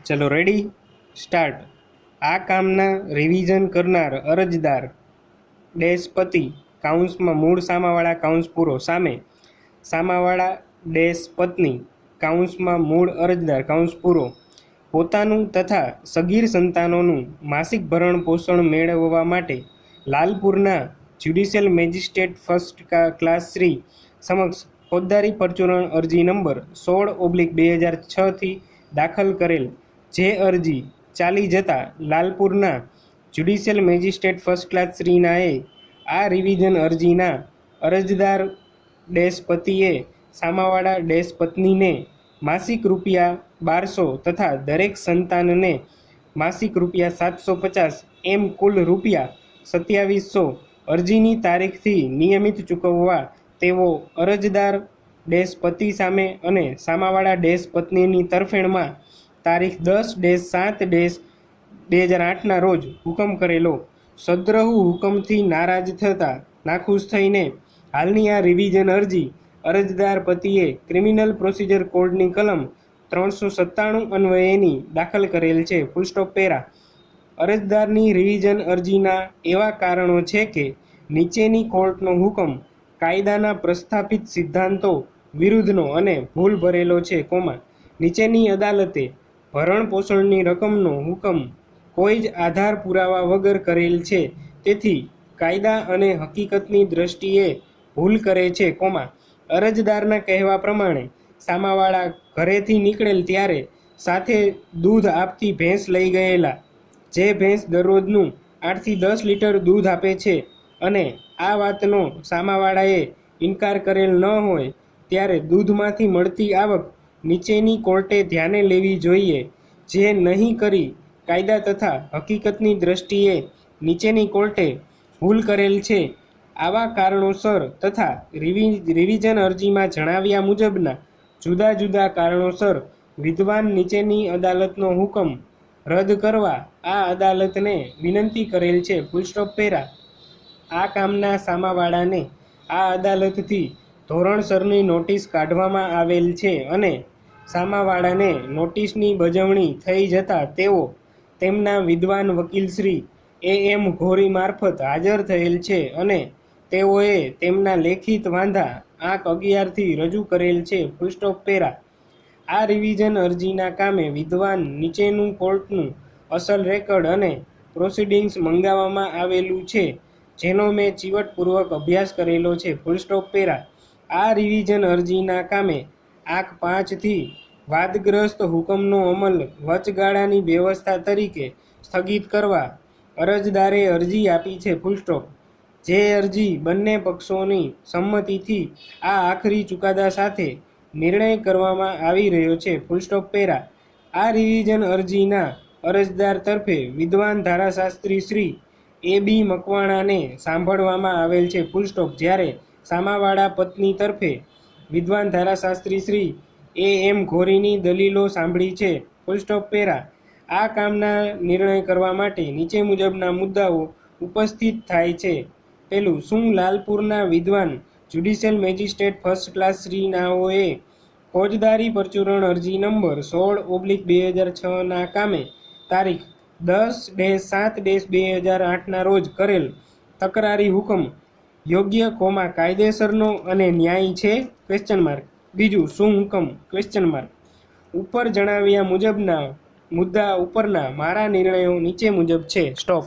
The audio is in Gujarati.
ચલો રેડી સ્ટાર્ટ। આ કામના રિવિઝન કરનાર અરજદાર ડેશ પતિ કાઉન્સમાં મૂળ સામાવાળા કાઉન્સ પૂરો સામે સામાવાળા ડેશ પત્ની કાઉન્સમાં મૂળ અરજદાર કાઉન્સ પૂરો પોતાનું તથા સગીર સંતાનોનું માસિક ભરણ પોષણ મેળવવા માટે લાલપુરના judicial magistrate first class Shri સમક્ષ ફોજદારી પરચુરણ અરજી નંબર 16/2006 થી દાખલ કરેલ, જે અરજી ચાલી જતા લાલપુરના જ્યુડિશિયલ મેજિસ્ટ્રેટ ફર્સ્ટ ક્લાસ શ્રીનાએ આ રિવિઝન અરજીના અરજદાર ડેશ પતિએ સામાવાળા ડેશ પત્નીને માસિક ₹1200 તથા દરેક સંતાનને માસિક ₹750 એમ કુલ ₹2700 અરજીની તારીખથી નિયમિત ચૂકવવા તેવો અરજદાર ડેશ પતિ સામે અને સામાવાળા ડેશ પત્નીની તરફેણમાં તારીખ 10-7-2008ના રોજ હુકમ કરેલો। સદ્રહુ હુકમથી નારાજ થતા નાખુશ થઈને હાલની આ રિવિઝન અરજી અરજદાર પતિએ ક્રિમિનલ પ્રોસિજર કોડની કલમ 397 અન્વયેની દાખલ કરેલ છે। Full stop para. અરજદારની રિવિઝન અરજીના એવા કારણો છે કે નીચેની કોર્ટનો હુકમ કાયદાના પ્રસ્થાપિત સિદ્ધાંતો વિરુદ્ધનો અને ભૂલ ભરેલો છે, નીચેની અદાલતે ભરણ પોષણની રકમનો હુકમ કોઈ જ આધાર પુરાવા વગર કરેલ છે, તેથી કાયદા અને હકીકતની દ્રષ્ટિએ ભૂલ કરે છે, અરજદારના કહેવા પ્રમાણે સામાવાળા ઘરેથી નીકળેલ ત્યારે સાથે દૂધ આપતી ભેંસ લઈ ગયેલા, જે ભેંસ દરરોજનું 8 થી 10 લીટર દૂધ આપે છે અને આ વાતનો સામાવાળાએ ઇનકાર કરેલ ન હોય ત્યારે દૂધમાંથી મળતી આવક નીચેની કોર્ટે ધ્યાને લેવી જોઈએ, જે નહીં કરી કાયદા તથા હકીકતની દ્રષ્ટિએ નીચેની કોર્ટે ભૂલ કરેલ છે। આવા કારણોસર તથા રિવિઝન અરજીમાં જણાવ્યા મુજબના જુદા જુદા કારણોસર વિદ્વાન નીચેની અદાલતનો હુકમ રદ કરવા આ અદાલતને વિનંતી કરેલ છે। Full stop para. આ કામના સામાવાળાને આ અદાલતથી ધોરણસરની નોટિસ કાઢવામાં આવેલ છે અને સામાવાળાને નોટિસની બજવણી થઈ જતાં તેઓ તેમના વિદ્વાન વકીલ શ્રી AM ઘોરી મારફત હાજર થયેલ છે અને તેઓએ તેમના લેખિત વાંધા આંક 11થી રજૂ કરેલ છે। Full stop para. આ રિવિઝન અરજીના કામે વિદ્વાન નીચેનું કોર્ટનું અસલ રેકર્ડ અને પ્રોસિડિંગ્સ મંગાવવામાં આવેલું છે, જેનો મેં ચીવટપૂર્વક અભ્યાસ કરેલો છે। Full stop para. આ રિવિઝન અરજીના કામે આંક 5 થી વાદગ્રસ્ત હુકમનો અમલ વચગાળાની વ્યવસ્થા તરીકે સ્થગિત કરવા અરજદારે અરજી આપી છે। Full stop. જે અરજી બંને પક્ષોની સંમતિથી આ આખરી ચુકાદા સાથે નિર્ણય કરવામાં આવી રહ્યો છે। Full stop para. આ રિવિઝન અરજીના અરજદાર તરફે વિદ્વાન ધારાશાસ્ત્રી શ્રી AB મકવાણાને સાંભળવામાં આવેલ છે। Full stop. જ્યારે સામાવાળા પત્ની તરફે વિદ્વાન ધારાશાસ્ત્રી શ્રી AM ઘોરીની દલીલો સાંભળી છે। Full stop para. આ કામના નિર્ણય કરવા માટે નીચે મુજબના મુદ્દાઓ ઉપસ્થિત થાય છે। પહેલું, શું લાલપુરના વિદ્વાન જ્યુડિશિયલ મેજિસ્ટ્રેટ ફર્સ્ટ ક્લાસ શ્રીનાઓએ ફોજદારી પરચુરણ અરજી નંબર 16/2006ના કામે તારીખ 10-7-2008ના રોજ કરેલ તકરારી હુકમ યોગ્ય, કાયદેસરનો અને ન્યાયી છે? બીજું, શું હુકમ? ઉપર જણાવ્યા મુજબના મુદ્દા ઉપરના મારા નિર્ણયો નીચે મુજબ છે। સ્ટોપ।